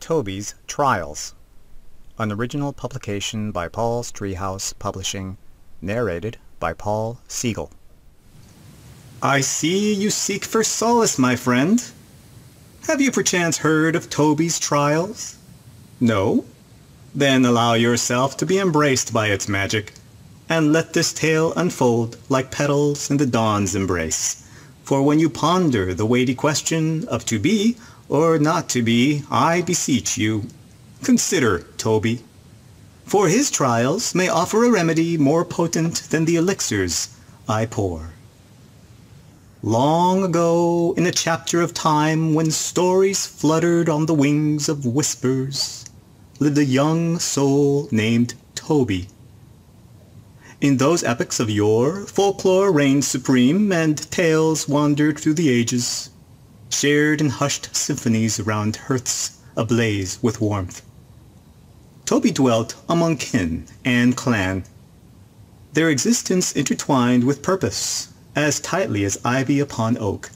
Tobey's Trials, an original publication by Paul's Treehouse Publishing, narrated by Paul Siegel. I see you seek for solace, my friend. Have you perchance heard of Tobey's Trials? No? Then allow yourself to be embraced by its magic, and let this tale unfold like petals in the dawn's embrace. For when you ponder the weighty question of to be or not to be, I beseech you, consider Tobey. For his trials may offer a remedy more potent than the elixirs I pour. Long ago, in a chapter of time when stories fluttered on the wings of whispers, lived a young soul named Tobey. In those epochs of yore, folklore reigned supreme, and tales wandered through the ages, shared in hushed symphonies around hearths ablaze with warmth. Tobey dwelt among kin and clan, their existence intertwined with purpose, as tightly as ivy upon oak.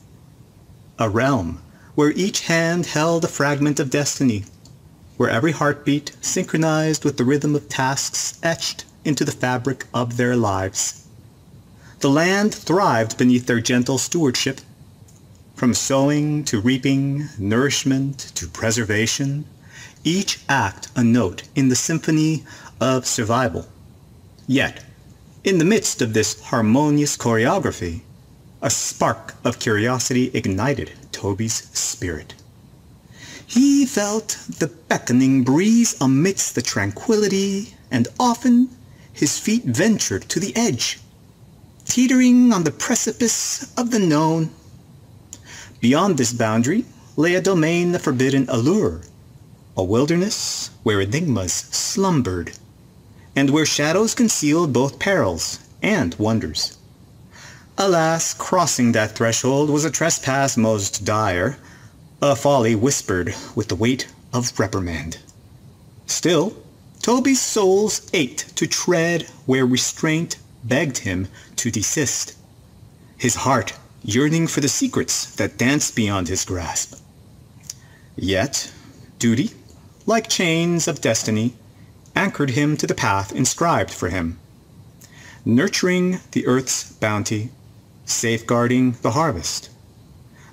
A realm where each hand held a fragment of destiny, where every heartbeat synchronized with the rhythm of tasks etched into the fabric of their lives. The land thrived beneath their gentle stewardship. From sowing to reaping, nourishment to preservation, each act a note in the symphony of survival. Yet, in the midst of this harmonious choreography, a spark of curiosity ignited Tobey's spirit. He felt the beckoning breeze amidst the tranquility, and often his feet ventured to the edge, teetering on the precipice of the known. Beyond this boundary lay a domain of forbidden allure, a wilderness where enigmas slumbered, and where shadows concealed both perils and wonders. Alas, crossing that threshold was a trespass most dire, a folly whispered with the weight of reprimand. Still, Tobey's soles ached to tread where restraint begged him to desist, his heart yearning for the secrets that danced beyond his grasp. Yet, duty, like chains of destiny, anchored him to the path inscribed for him, nurturing the earth's bounty, safeguarding the harvest.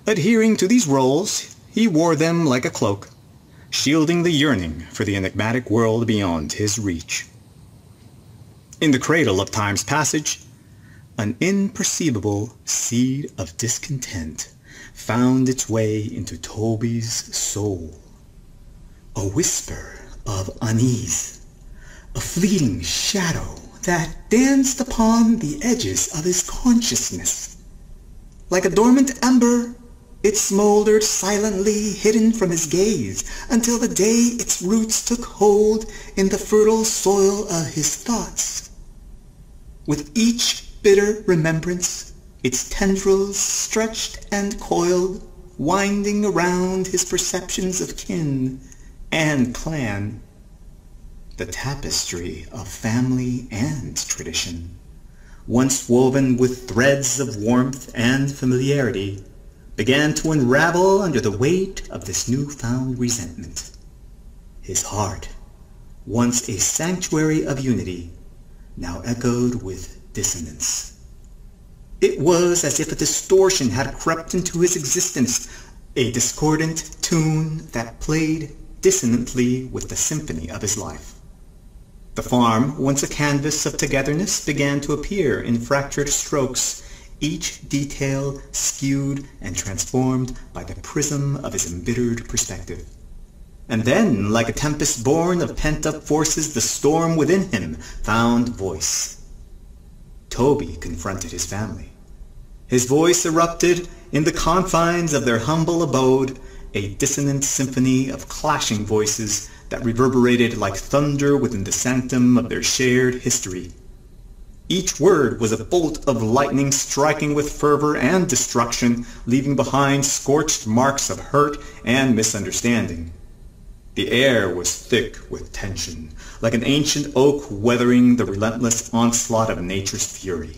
Adhering to these roles, he wore them like a cloak, shielding the yearning for the enigmatic world beyond his reach. In the cradle of time's passage, an imperceivable seed of discontent found its way into Tobey's soul. A whisper of unease, a fleeting shadow that danced upon the edges of his consciousness. Like a dormant ember, it smoldered silently, hidden from his gaze, until the day its roots took hold in the fertile soil of his thoughts. With each bitter remembrance, its tendrils stretched and coiled, winding around his perceptions of kin and clan. The tapestry of family and tradition, once woven with threads of warmth and familiarity, began to unravel under the weight of this newfound resentment. His heart, once a sanctuary of unity, now echoed with dissonance. It was as if a distortion had crept into his existence, a discordant tune that played dissonantly with the symphony of his life. The farm, once a canvas of togetherness, began to appear in fractured strokes, each detail skewed and transformed by the prism of his embittered perspective. And then, like a tempest born of pent-up forces, the storm within him found voice. Tobey confronted his family. His voice erupted in the confines of their humble abode, a dissonant symphony of clashing voices that reverberated like thunder within the sanctum of their shared history. Each word was a bolt of lightning striking with fervor and destruction, leaving behind scorched marks of hurt and misunderstanding. The air was thick with tension, like an ancient oak weathering the relentless onslaught of nature's fury.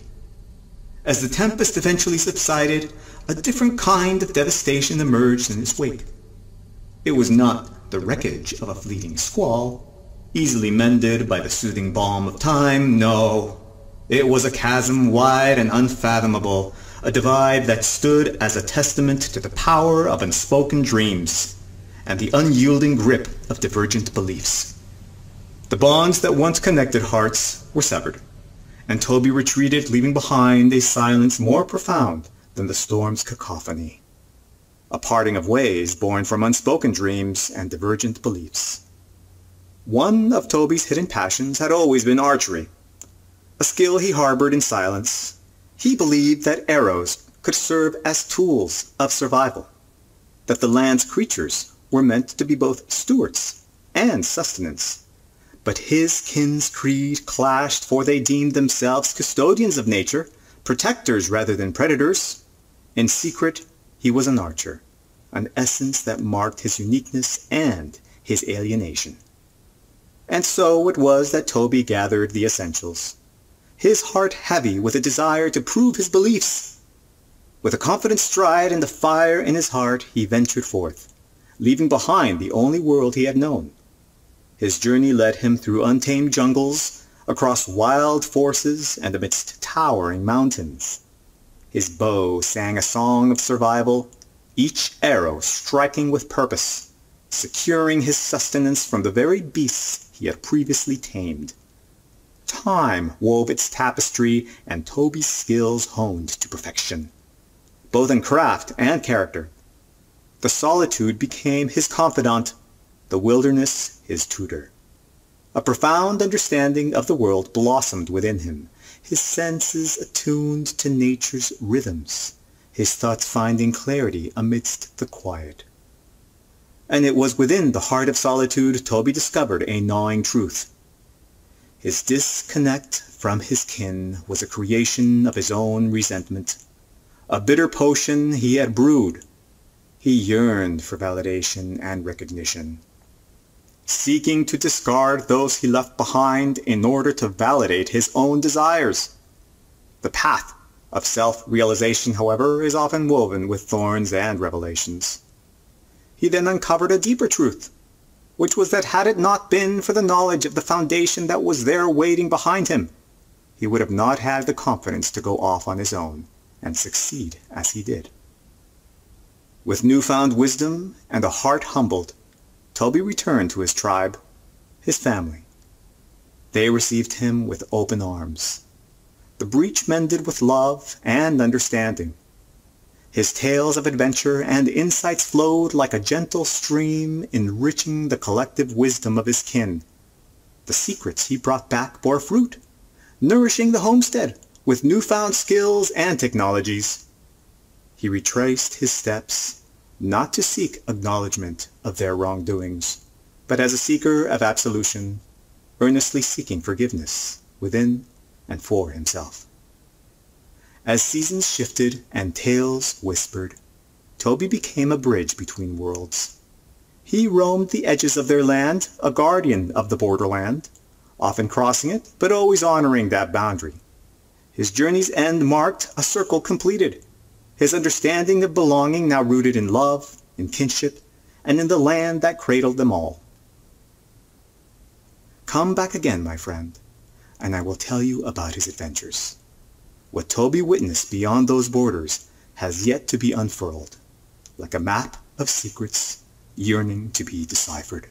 As the tempest eventually subsided, a different kind of devastation emerged in its wake. It was not the wreckage of a fleeting squall, easily mended by the soothing balm of time. No, it was a chasm wide and unfathomable, a divide that stood as a testament to the power of unspoken dreams and the unyielding grip of divergent beliefs. The bonds that once connected hearts were severed, and Tobey retreated, leaving behind a silence more profound than the storm's cacophony. A parting of ways born from unspoken dreams and divergent beliefs. One of Tobey's hidden passions had always been archery, a skill he harbored in silence. He believed that arrows could serve as tools of survival, that the land's creatures were meant to be both stewards and sustenance. But his kin's creed clashed, for they deemed themselves custodians of nature, protectors rather than predators. In secret, he was an archer, an essence that marked his uniqueness and his alienation. And so it was that Tobey gathered the essentials, his heart heavy with a desire to prove his beliefs. With a confident stride and the fire in his heart, he ventured forth, leaving behind the only world he had known. His journey led him through untamed jungles, across wild forests, and amidst towering mountains. His bow sang a song of survival, each arrow striking with purpose, securing his sustenance from the very beasts he had previously tamed. Time wove its tapestry, and Tobey's skills honed to perfection, both in craft and character. The solitude became his confidant, the wilderness his tutor. A profound understanding of the world blossomed within him, his senses attuned to nature's rhythms, his thoughts finding clarity amidst the quiet. And it was within the heart of solitude Tobey discovered a gnawing truth. His disconnect from his kin was a creation of his own resentment, a bitter potion he had brewed. He yearned for validation and recognition, seeking to discard those he left behind in order to validate his own desires. The path of self-realization, however, is often woven with thorns and revelations. He then uncovered a deeper truth, which was that had it not been for the knowledge of the foundation that was there waiting behind him, he would have not had the confidence to go off on his own and succeed as he did. With newfound wisdom and a heart humbled, Tobey returned to his tribe, his family. They received him with open arms, the breach mended with love and understanding. His tales of adventure and insights flowed like a gentle stream, enriching the collective wisdom of his kin. The secrets he brought back bore fruit, nourishing the homestead with newfound skills and technologies. He retraced his steps, not to seek acknowledgement of their wrongdoings, but as a seeker of absolution, earnestly seeking forgiveness within and for himself. As seasons shifted and tales whispered, Tobey became a bridge between worlds. He roamed the edges of their land, a guardian of the borderland, often crossing it, but always honoring that boundary. His journey's end marked a circle completed, his understanding of belonging now rooted in love, in kinship, and in the land that cradled them all. Come back again, my friend, and I will tell you about his adventures. What Tobey witnessed beyond those borders has yet to be unfurled, like a map of secrets yearning to be deciphered.